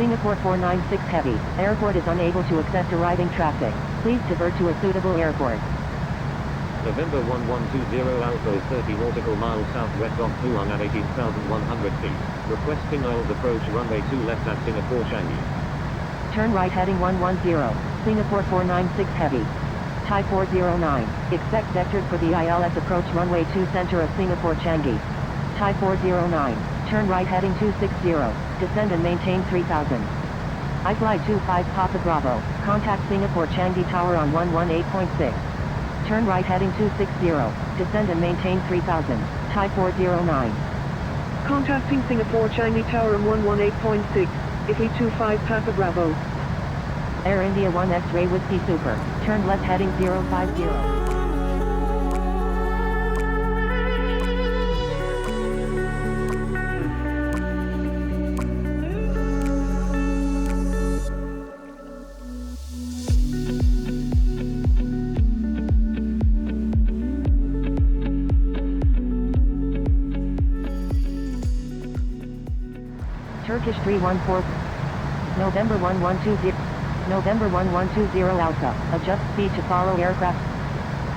Singapore 496 Heavy, airport is unable to accept arriving traffic. Please divert to a suitable airport. November 1120 Alpha is 30 nautical miles southwest of Kluang at 18,100 feet. Requesting IELTS approach runway 2 left at Singapore Changi. Turn right heading 110, Singapore 496 Heavy. Thai 409, expect vectored for the ILS approach runway 2 center of Singapore Changi. Thai 409, turn right heading 260, descend and maintain 3000. iFly 25 Papa Bravo, contact Singapore Changi Tower on 118.6. Turn right heading 260, descend and maintain 3000, Thai 409. Contacting Singapore Changi Tower on 118.6, IFLY 25 Papa Bravo. Air India 1 X-Ray Whiskey Super, turn left heading 050. Turkish 314, November 1120, November 1120 Alpha, adjust speed to follow aircraft.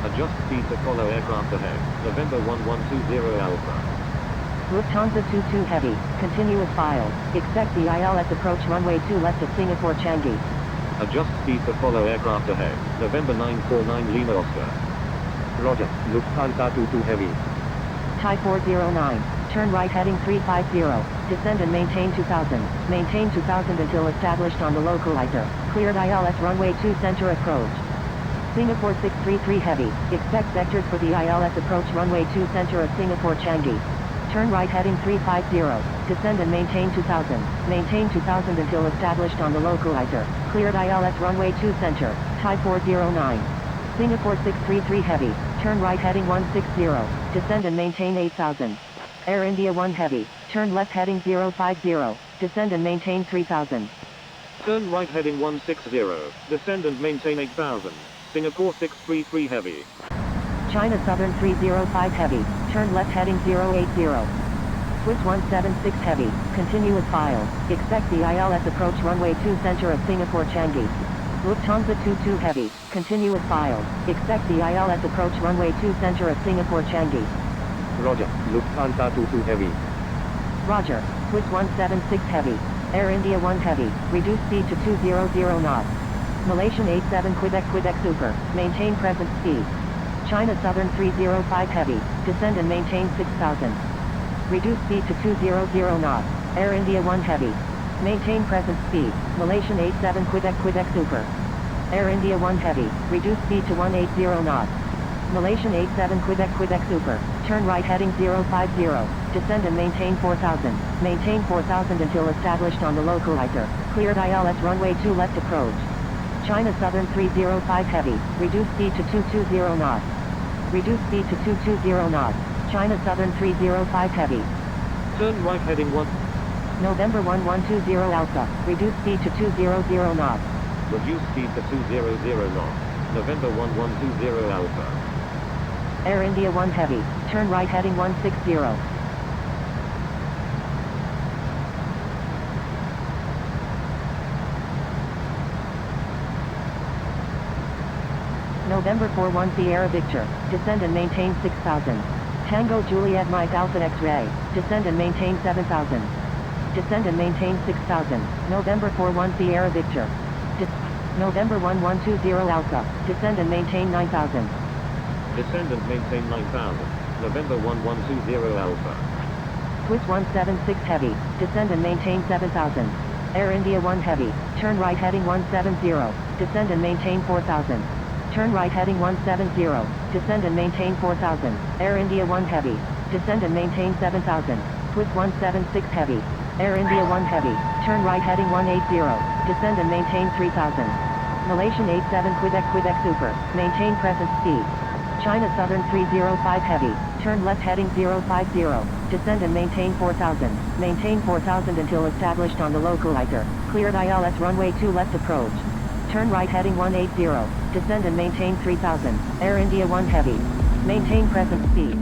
Adjust speed to follow aircraft ahead. November 1120 Alpha. Lufthansa 22 Heavy, continuous file, expect the ILS approach runway 2 left at Singapore Changi. Adjust speed to follow aircraft ahead. November 949 Lima Oscar. Roger, Lufthansa 22 Heavy. Thai 409, turn right heading 350, descend and maintain 2000, maintain 2000 until established on the localizer, cleared ILS runway 2 center approach. Singapore 633 Heavy, expect vectors for the ILS approach runway 2 center of Singapore Changi. Turn right heading 350, descend and maintain 2000, maintain 2000 until established on the localizer, cleared ILS runway 2 center, Thai 409. Singapore 633 Heavy, turn right heading 160, descend and maintain 8000. Air India 1 Heavy, turn left heading 050, descend and maintain 3000. Turn right heading 160, descend and maintain 8000. Singapore 633 Heavy. China Southern 305 Heavy, turn left heading 080. Swiss 176 Heavy, continuous file, expect the ILS approach runway 2 center of Singapore Changi. Lufthansa 22 Heavy, continuous file, expect the ILS approach runway 2 center of Singapore Changi. Roger, Lufthansa 22 Heavy. Roger, Swiss 176 Heavy, Air India 1 Heavy, reduce speed to 200 knots. Malaysian 87 Quebec Super, maintain present speed. China Southern 305 Heavy, descend and maintain 6000. Reduce speed to 200 knots. Air India 1 Heavy, maintain present speed. Malaysian 87 Quebec Super. Air India 1 Heavy, reduce speed to 180 knots. Malaysian 87 Quebec Super, turn right heading 050, descend and maintain 4000, maintain 4000 until established on the localizer, cleared ILS runway 2 left approach. China Southern 305 Heavy, reduce speed to 220 knots. Reduce speed to 220 knots. China Southern 305 Heavy. Turn right heading 1. November 1120 Alpha, reduce speed to 200 knots. Reduce speed to 200 knots. November 1120 Alpha. Air India 1 Heavy, turn right heading 160. November 41 Sierra Victor, descend and maintain 6000. Tango Juliet Mike Alpha X-Ray, descend and maintain 7000. Descend and maintain 6000. November 41 Sierra Victor. November 1120 Alpha, descend and maintain 9000. Descend and maintain 9000. November 1120 Alpha. Swiss 176 Heavy, descend and maintain 7000. Air India 1 Heavy, turn right heading 170, descend and maintain 4000. Turn right heading 170, descend and maintain 4000. Air India 1 Heavy, descend and maintain 7000. Swiss 176 Heavy, Air India 1 Heavy, turn right heading 180, descend and maintain 3000. Malaysian 87 Quebec Super, maintain present speed. China Southern 305 Heavy, turn left heading 050, descend and maintain 4000, maintain 4000 until established on the localizer, cleared ILS runway 2 left approach. Turn right heading 180, descend and maintain 3000, Air India 1 Heavy, maintain present speed.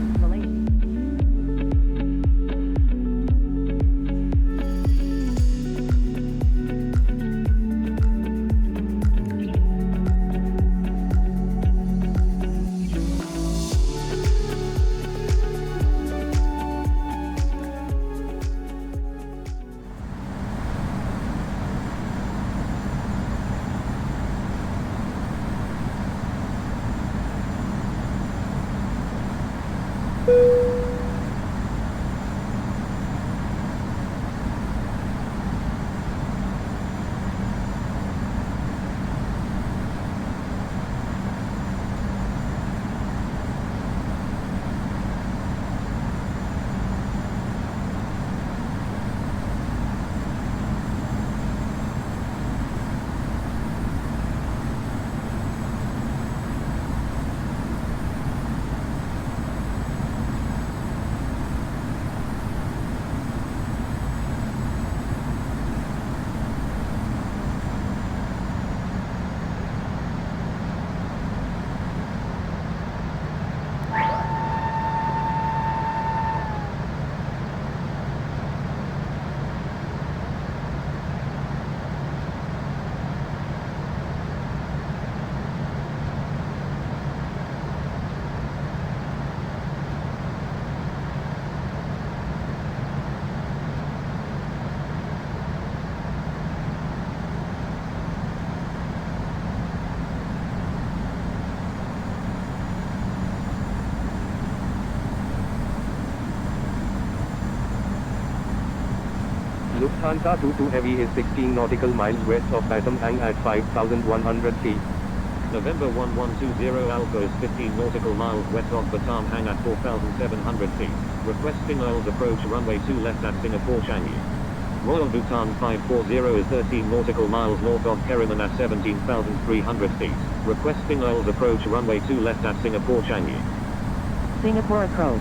Lufthansa 22 Heavy is 16 nautical miles west of Batam Hang at 5,100 feet. November 1120 Alpha is 15 nautical miles west of Batam Hang at 4,700 feet. Requesting IELTS approach runway 2 left at Singapore Changi. Royal Bhutan 540 is 13 nautical miles north of Keriman at 17,300 feet. Requesting IELTS approach runway 2 left at Singapore Changi. Singapore approach.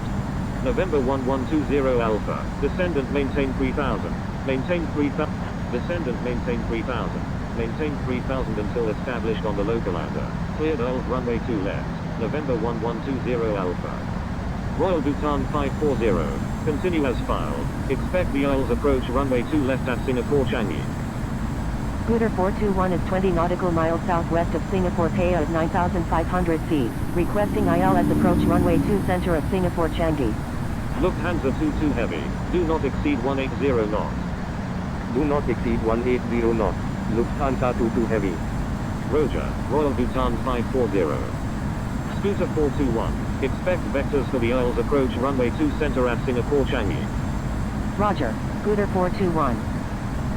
November 1120 Alpha. Descendant maintain 3000. Maintain 3000. Descendant maintain 3000. Maintain 3000 until established on the local ladder. Cleared IELTS runway 2 left. November 1120 Alpha. Royal Bhutan 540. Continue as filed. Expect the IELTS approach runway 2 left at Singapore Changi. Scooter 421 is 20 nautical miles southwest of Singapore Pattaya at 9,500 feet. Requesting ILS approach runway 2 center of Singapore Changi. Lufthansa 22 Heavy. Do not exceed 180 knots. Do not exceed 180 knots. Lufthansa 22 Heavy. Roger. Royal Bhutan 540. Scooter 421. Expect vectors for the IELTS approach runway 2 center at Singapore Changi. Roger. Scooter 421.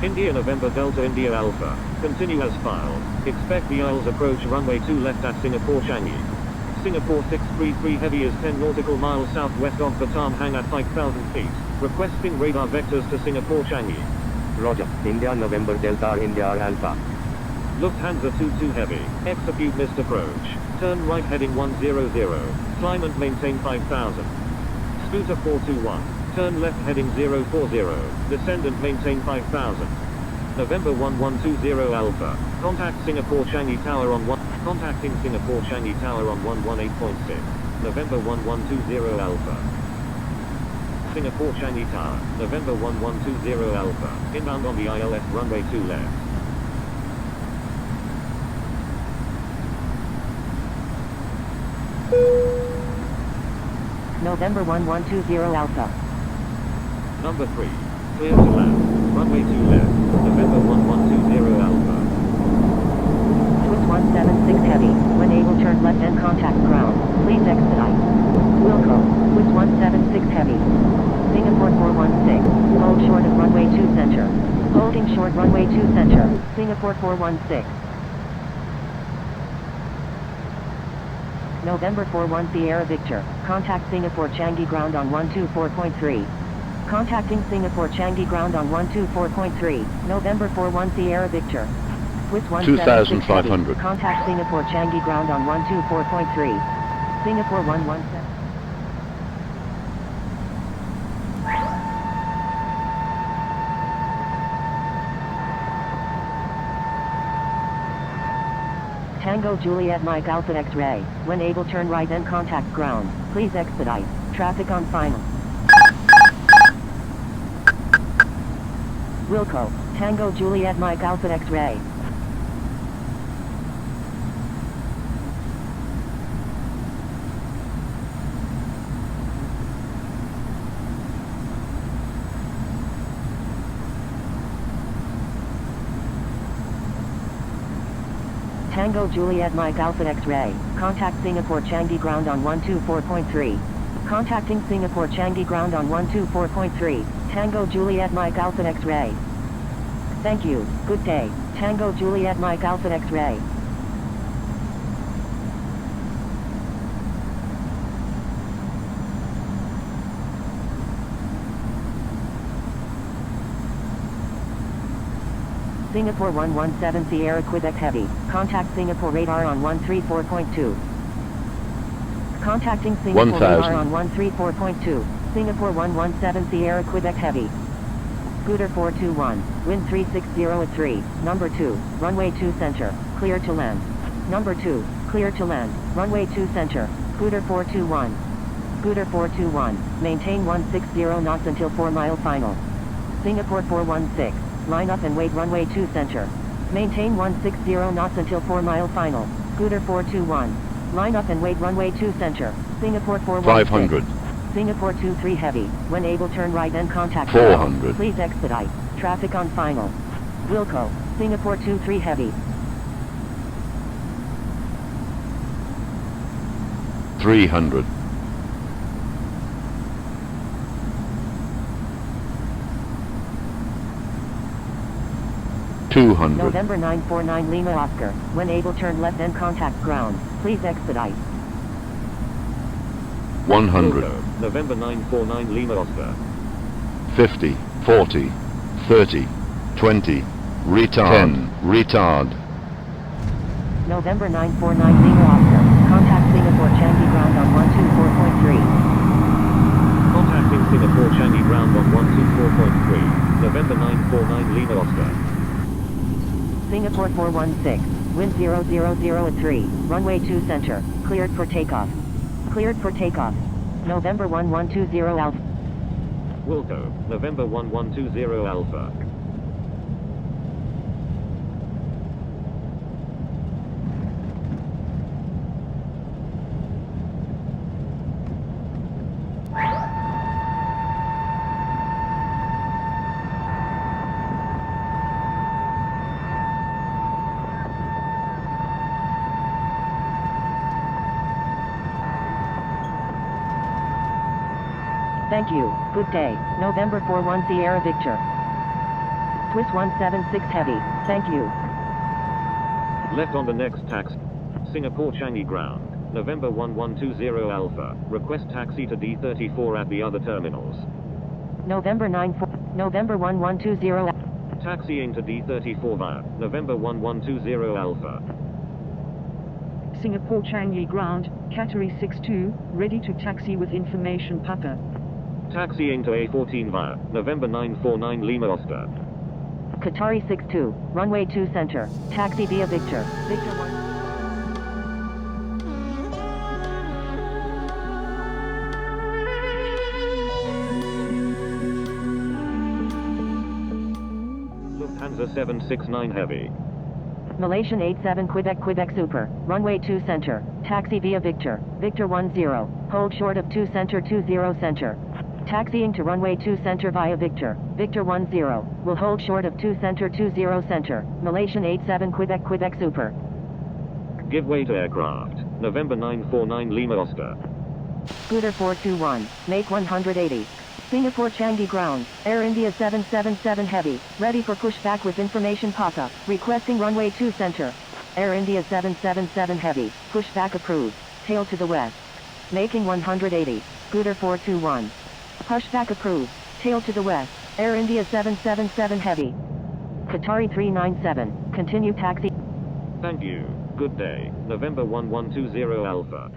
India November Delta India Alpha. Continue as filed. Expect the IELTS approach runway 2 left at Singapore Changi. Singapore 633 Heavy is 10 nautical miles southwest of Batam Hang at 5,000 feet. Requesting radar vectors to Singapore Changi. Roger. India November Delta India Alpha. Lufthansa 22 Heavy. Execute missed approach. Turn right heading 100. Climb and maintain 5,000. Scooter 421. Turn left heading 040. Descendant maintain 5,000. November 1120 Alpha. Contact Singapore Changi Tower on 1. Contacting Singapore Changi Tower on 118.6. November 1120 Alpha. Singapore Changi Tower. November 1120 Alpha. Inbound on the ILS runway 2 left. November 1120 Alpha. Number 3. Clear to land. Runway 2 left. November 1120 Alpha. Swiss 176 Heavy. When able turn left and contact ground. Please expedite. Wilco. Swiss 176 Heavy. Singapore 416. Hold short of runway 2 center. Holding short runway 2 center. Singapore 416. November 41 Sierra Victor. Contact Singapore Changi ground on 124.3. Contacting Singapore Changi ground on 124.3. November 41 Sierra Victor. Swiss 176 2,500. Contact Singapore Changi ground on 124.3. Singapore 117. Tango Juliet Mike Alpha X-Ray. When able turn right and contact ground. Please expedite. Traffic on final. Wilco. Tango Juliet Mike Alpha X-Ray. Tango Juliet Mike Alpha X-Ray. Contact Singapore Changi ground on 124.3. Contacting Singapore Changi ground on 124.3. Tango Juliet Mike Alpha X-Ray. Thank you. Good day. Tango Juliet Mike Alpha X-Ray. Singapore 117 Sierra Quebec Heavy. Contact Singapore radar on 134.2. Contacting Singapore 1,000. radar on 134.2. Singapore 117 Sierra Quebec Heavy. Scooter 421. Wind 360 at 3. Number 2. Runway 2 center. Clear to land. Number 2. Clear to land. Runway 2 center. Scooter 421. Scooter 421. Maintain 160 knots until 4-mile final. Singapore 416. Line up and wait runway 2 center. Maintain 160 knots until 4-mile final. Scooter 421. Line up and wait runway 2 center. Singapore 416. 500. Singapore 23 Heavy. When able turn right and contact 400. ground. Please expedite. Traffic on final. Wilco. Singapore 23 Heavy. 300. 200. November 949 Lima Oscar. When able, turn left and contact ground. Please expedite. 100. Wilco, November 949 Lima Oscar. 50, 40, 30, 20, retard, 10, retard. November 949 Lima Oscar. Contact Singapore Changi ground on 124.3. Contacting Singapore Changi ground on 124.3. November 949 Lima Oscar. Singapore 416. Wind 000 at 3. Runway 2 center. Cleared for takeoff. Cleared for takeoff. November 1120 Alpha. Wilco, November 1120 Alpha. Thank you. Good day. November 41 Sierra Victor. Swiss 176 Heavy. Thank you. Left on the next taxi. Singapore Changi ground. November 1120 Alpha. Request taxi to D34 at the other terminals. November 1120. Taxiing to D34 via November 1120 Alpha. Singapore Changi ground, category 62, ready to taxi with information Papa. Taxiing to A14 via November 949 Lima Oscar. Qatari 62, runway 2 center. Taxi via Victor. Victor 1. Lufthansa 769 Heavy. Malaysian 87 Quebec Super. Runway 2 center. Taxi via Victor. Victor 10. Hold short of 2 center 20 center. Taxiing to runway 2 center via Victor. Victor 10. Will hold short of 2 center 20 center. Malaysian 87 Quebec Super. Give way to aircraft. November 949 Lima Oscar. Scooter 421. Make 180. Singapore Changi ground. Air India 777 Heavy. Ready for pushback with information Papa. Requesting runway 2 center. Air India 777 Heavy. Pushback approved. Tail to the west. Making 180. Scooter 421. Pushback approved. Tail to the west. Air India 777 Heavy. Qatari 397. Continue taxi. Thank you. Good day. November 1120 Alpha.